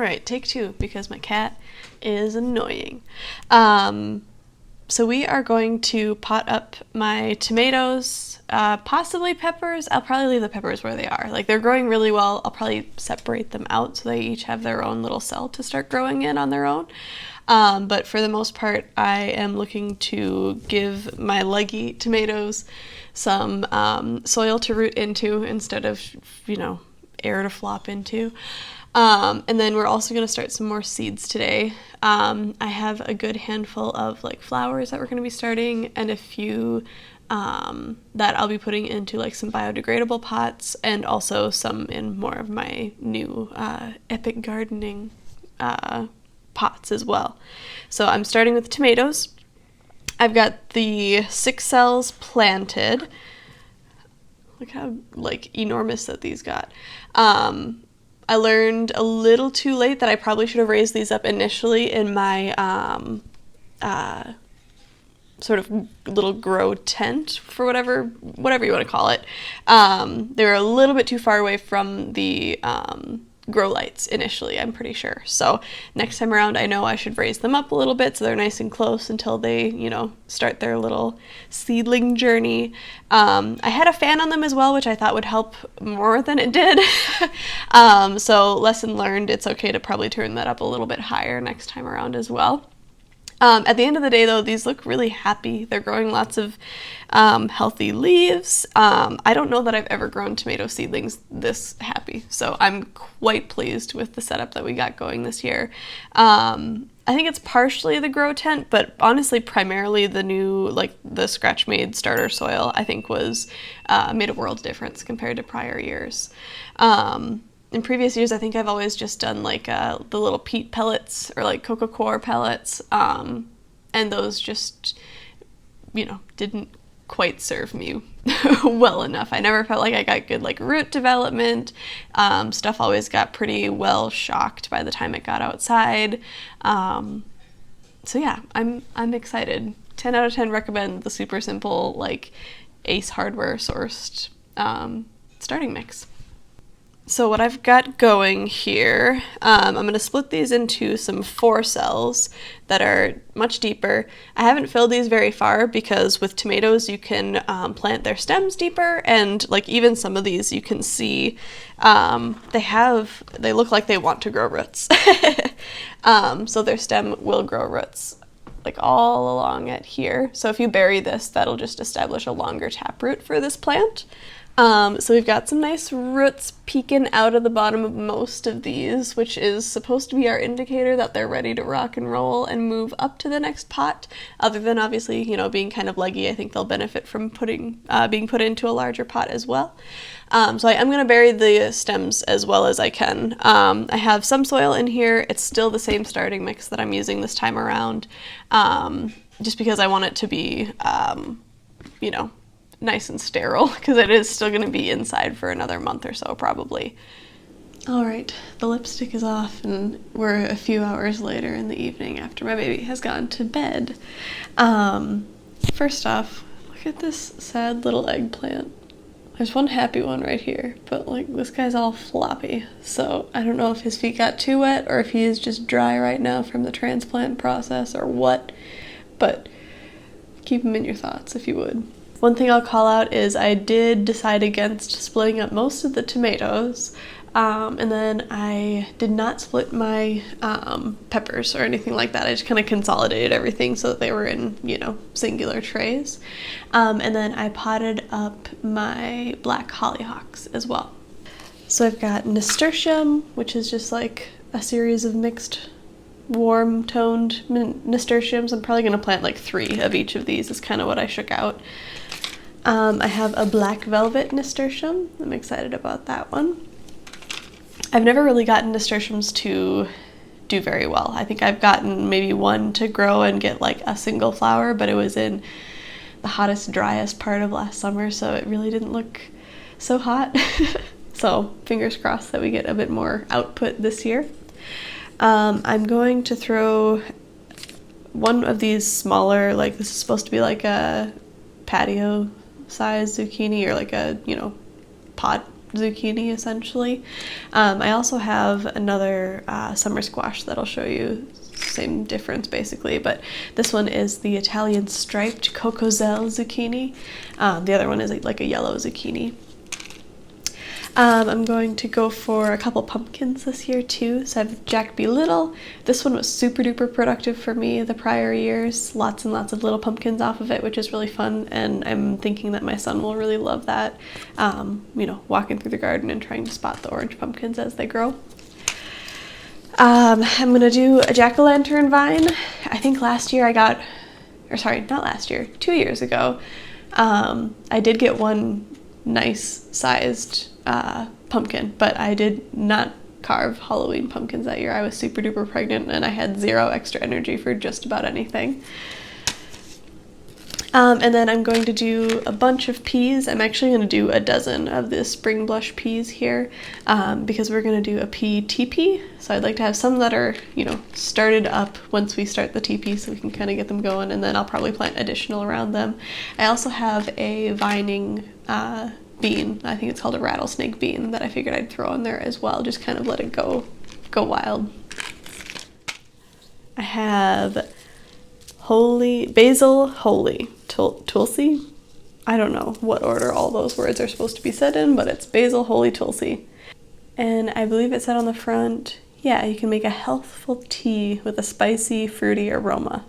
All right, take two, because my cat is annoying. So we are going to pot up my tomatoes, possibly peppers. I'll probably leave the peppers where they are. Like, they're growing really well. I'll probably separate them out so they each have their own little cell to start growing in on their own. But for the most part, I am looking to give my leggy tomatoes some soil to root into instead of, air to flop into. And then we're also going to start some more seeds today. I have a good handful of like flowers that we're going to be starting, and a few that I'll be putting into like some biodegradable pots, and also some in more of my new Epic Gardening pots as well. So I'm starting with tomatoes. I've got the 6 cells planted. Look how like enormous that these got. I learned a little too late that I probably should have raised these up initially in my sort of little grow tent, for whatever you want to call it. They were a little bit too far away from the grow lights initially, I'm pretty sure. So next time around, I know I should raise them up a little bit so they're nice and close until they, start their little seedling journey. I had a fan on them as well, which I thought would help more than it did. So lesson learned, it's okay to probably turn that up a little bit higher next time around as well. At the end of the day, though, these look really happy. They're growing lots of healthy leaves. I don't know that I've ever grown tomato seedlings this happy, so I'm quite pleased with the setup that we got going this year. I think it's partially the grow tent, but honestly, primarily the new, like the Scratch-Made starter soil, I think was made a world of difference compared to prior years. In previous years, I think I've always just done like the little peat pellets or like coco coir pellets, and those just, didn't quite serve me well enough. I never felt like I got good like root development. Stuff always got pretty well shocked by the time it got outside. So yeah, I'm excited. 10 out of 10 recommend the super simple like Ace Hardware sourced starting mix. So what I've got going here, I'm going to split these into some 4 cells that are much deeper. I haven't filled these very far because with tomatoes you can plant their stems deeper, and like even some of these you can see they look like they want to grow roots. So their stem will grow roots like all along it here. So if you bury this, that'll just establish a longer taproot for this plant. So we've got some nice roots peeking out of the bottom of most of these, which is supposed to be our indicator that they're ready to rock and roll and move up to the next pot. Other than obviously, being kind of leggy, I think they'll benefit from being put into a larger pot as well. So I am going to bury the stems as well as I can. I have some soil in here. It's still the same starting mix that I'm using this time around, just because I want it to be, nice and sterile, because it is still going to be inside for another month or so probably. All right, the lipstick is off and we're a few hours later in the evening after my baby has gone to bed. First off, look at this sad little eggplant. There's one happy one right here, but like this guy's all floppy. So I don't know if his feet got too wet or if he is just dry right now from the transplant process or what, but keep him in your thoughts if you would. One thing I'll call out is I did decide against splitting up most of the tomatoes, and then I did not split my peppers or anything like that. I just kind of consolidated everything so that they were in, singular trays. And then I potted up my black hollyhocks as well. So I've got nasturtium, which is just like a series of mixed warm-toned nasturtiums. I'm probably going to plant like 3 of each of these is kind of what I shook out. I have a black velvet nasturtium. I'm excited about that one. I've never really gotten nasturtiums to do very well. I think I've gotten maybe one to grow and get like a single flower, but it was in the hottest, driest part of last summer, so it really didn't look so hot. So fingers crossed that we get a bit more output this year. I'm going to throw one of these smaller, like this is supposed to be like a patio size zucchini or like a, pot zucchini essentially. I also have another summer squash that I'll show you. Same difference basically, but this one is the Italian striped Cocoselle zucchini. The other one is like a yellow zucchini. I'm going to go for a couple pumpkins this year too. So I have Jack B. Little. This one was super duper productive for me the prior years. Lots and lots of little pumpkins off of it, which is really fun. And I'm thinking that my son will really love that. You know, walking through the garden and trying to spot the orange pumpkins as they grow. I'm going to do a jack-o'-lantern vine. I think last year I got, or sorry, not last year, 2 years ago, I did get one nice sized pumpkin, but I did not carve Halloween pumpkins that year. I was super duper pregnant and I had zero extra energy for just about anything. And then I'm going to do a bunch of peas. I'm actually going to do a dozen of the spring blush peas here because we're going to do a pea teepee. So I'd like to have some that are, you know, started up once we start the teepee so we can kind of get them going, and then I'll probably plant additional around them. I also have a vining bean. I think it's called a rattlesnake bean that I figured I'd throw in there as well, just kind of let it go wild. I have basil, holy, tulsi. I don't know what order all those words are supposed to be said in, but it's basil, holy, tulsi. And I believe it said on the front, yeah, you can make a healthful tea with a spicy, fruity aroma.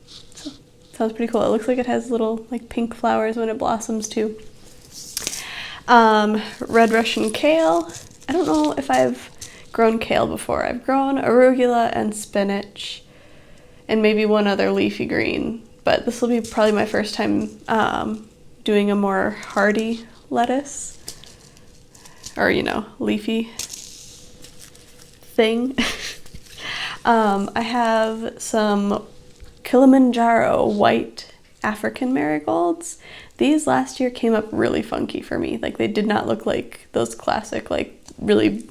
So, sounds pretty cool. It looks like it has little like pink flowers when it blossoms too. Red Russian kale. I don't know if I've grown kale before. I've grown arugula and spinach and maybe one other leafy green, but this will be probably my first time doing a more hardy lettuce, or, you know, leafy thing. I have some Kilimanjaro white African marigolds. These last year came up really funky for me. Like, they did not look like those classic, like, really,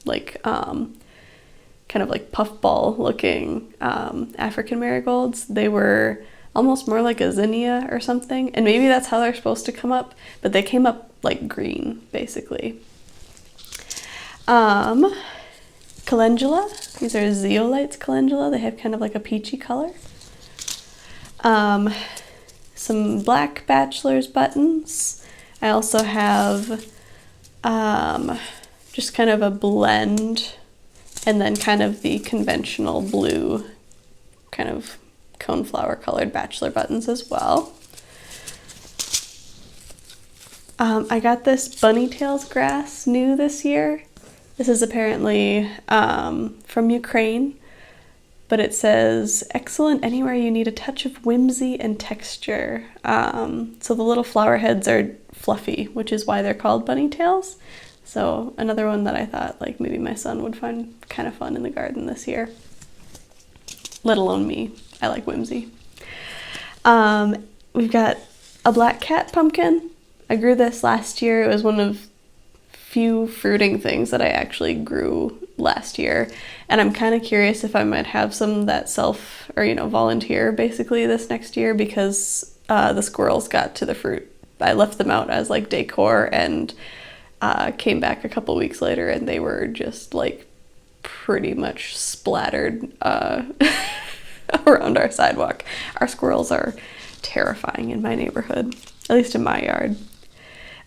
like, kind of like puffball looking African marigolds. They were almost more like a zinnia or something, and maybe that's how they're supposed to come up, but they came up like green basically. Calendula, these are zeolites calendula. They have kind of like a peachy color. Some black bachelor's buttons. I also have just kind of a blend, and then kind of the conventional blue kind of coneflower colored bachelor buttons as well. I got this bunny tails grass new this year. This is apparently from Ukraine, but it says excellent anywhere you need a touch of whimsy and texture. So the little flower heads are fluffy, which is why they're called bunny tails. So another one that I thought like maybe my son would find kind of fun in the garden this year. Let alone me. I like whimsy. We've got a black cat pumpkin. I grew this last year. It was one of few fruiting things that I actually grew last year. And I'm kind of curious if I might have some that volunteer basically this next year, because the squirrels got to the fruit. I left them out as like decor and came back a couple weeks later and they were just like pretty much splattered around our sidewalk. Our squirrels are terrifying in my neighborhood, at least in my yard.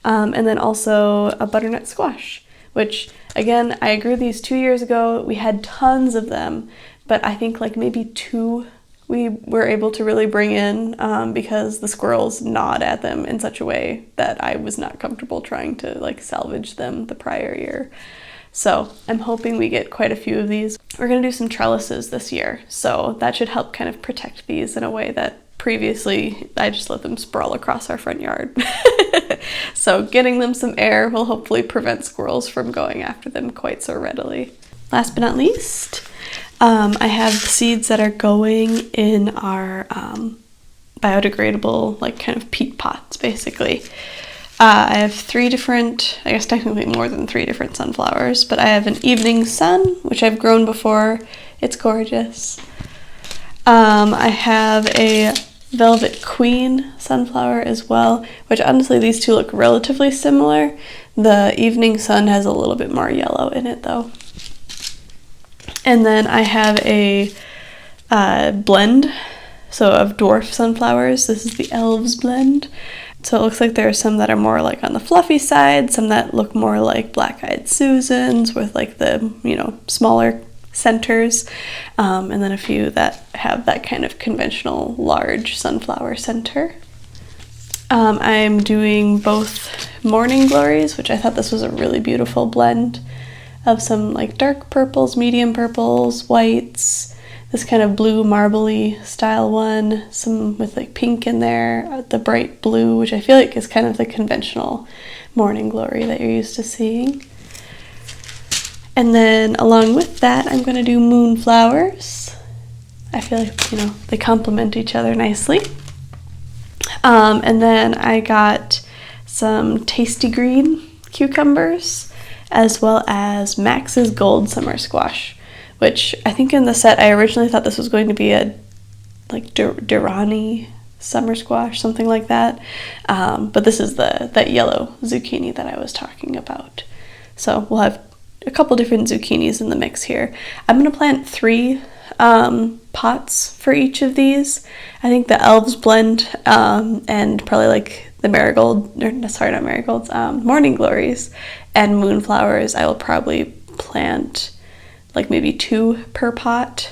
And then also a butternut squash, which again, I grew these 2 years ago. We had tons of them, but I think like maybe 2 we were able to really bring in because the squirrels gnawed at them in such a way that I was not comfortable trying to like salvage them the prior year. So I'm hoping we get quite a few of these. We're gonna do some trellises this year, so that should help kind of protect these in a way that previously I just let them sprawl across our front yard. So getting them some air will hopefully prevent squirrels from going after them quite so readily. Last but not least, I have seeds that are going in our biodegradable, like kind of peat pots, basically. I have 3 different, I guess technically more than 3 different sunflowers, but I have an evening sun, which I've grown before. It's gorgeous. I have a Velvet Queen sunflower as well, which honestly these two look relatively similar. The Evening Sun has a little bit more yellow in it though. And then I have a blend, so of dwarf sunflowers. This is the Elves blend. So it looks like there are some that are more like on the fluffy side, some that look more like Black-Eyed Susans with like the, you know, smaller centers, and then a few that have that kind of conventional large sunflower center. I'm doing both Morning Glories, which I thought this was a really beautiful blend of some like dark purples, medium purples, whites, this kind of blue marbly style one, some with like pink in there, the bright blue, which I feel like is kind of the conventional Morning Glory that you're used to seeing. And then along with that, I'm going to do Moonflowers. I feel like, you know, they complement each other nicely. And then I got some Tasty Green cucumbers, as well as Max's Gold Summer Squash, which I think in the set I originally thought this was going to be a like Durrani summer squash, something like that. But this is that yellow zucchini that I was talking about. So we'll have a couple different zucchinis in the mix here. I'm going to plant 3 pots for each of these. I think the Elves blend and probably like the marigold, or sorry, not marigolds, Morning Glories and Moonflowers, I will probably plant like maybe 2 per pot,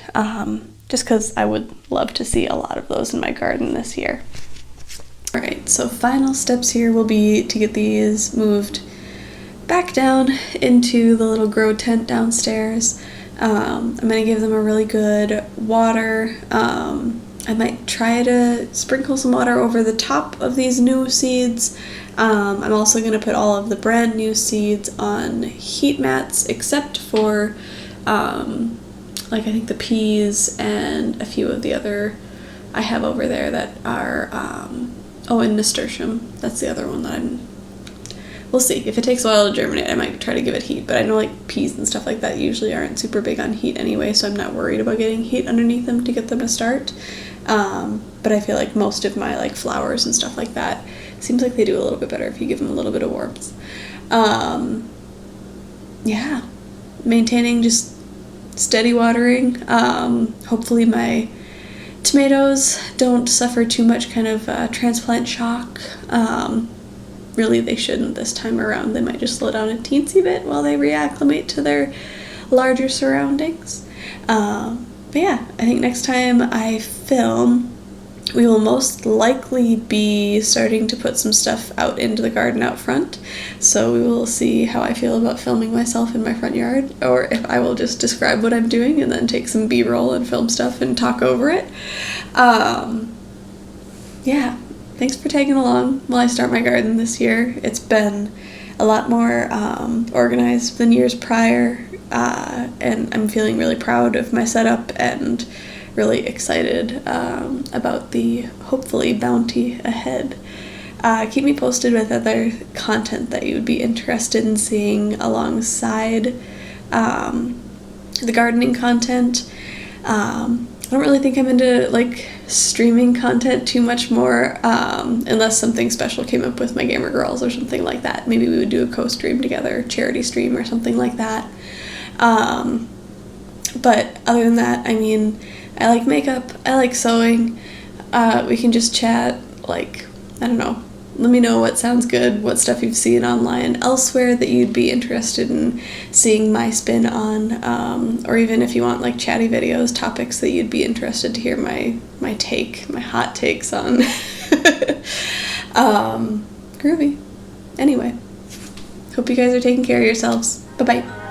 just because I would love to see a lot of those in my garden this year. Alright, so final steps here will be to get these moved back down into the little grow tent downstairs. I'm going to give them a really good water. I might try to sprinkle some water over the top of these new seeds. I'm also going to put all of the brand new seeds on heat mats, except for like I think the peas and a few of the other I have over there that are, and nasturtium. That's the other one that we'll see. If it takes a while to germinate, I might try to give it heat, but I know like peas and stuff like that usually aren't super big on heat anyway, so I'm not worried about getting heat underneath them to get them to start. But I feel like most of my like flowers and stuff like that seems like they do a little bit better if you give them a little bit of warmth. Yeah, maintaining just steady watering. Hopefully my tomatoes don't suffer too much kind of transplant shock. Really, they shouldn't this time around. They might just slow down a teensy bit while they reacclimate to their larger surroundings. But yeah, I think next time I film, we will most likely be starting to put some stuff out into the garden out front. So we will see how I feel about filming myself in my front yard, or if I will just describe what I'm doing and then take some B-roll and film stuff and talk over it. Yeah, thanks for tagging along while I start my garden this year. It's been a lot more organized than years prior, and I'm feeling really proud of my setup and really excited about the hopefully bounty ahead. Keep me posted with other content that you would be interested in seeing alongside the gardening content. I don't really think I'm into like streaming content too much more, unless something special came up with my gamer girls or something like that. Maybe we would do a co-stream together, charity stream or something like that. But other than that, I mean, I like makeup, I like sewing. We can just chat, like, I don't know, let me know what sounds good, what stuff you've seen online elsewhere that you'd be interested in seeing my spin on, or even if you want like chatty videos, topics that you'd be interested to hear my hot takes on. Groovy. Anyway, hope you guys are taking care of yourselves. Bye-bye.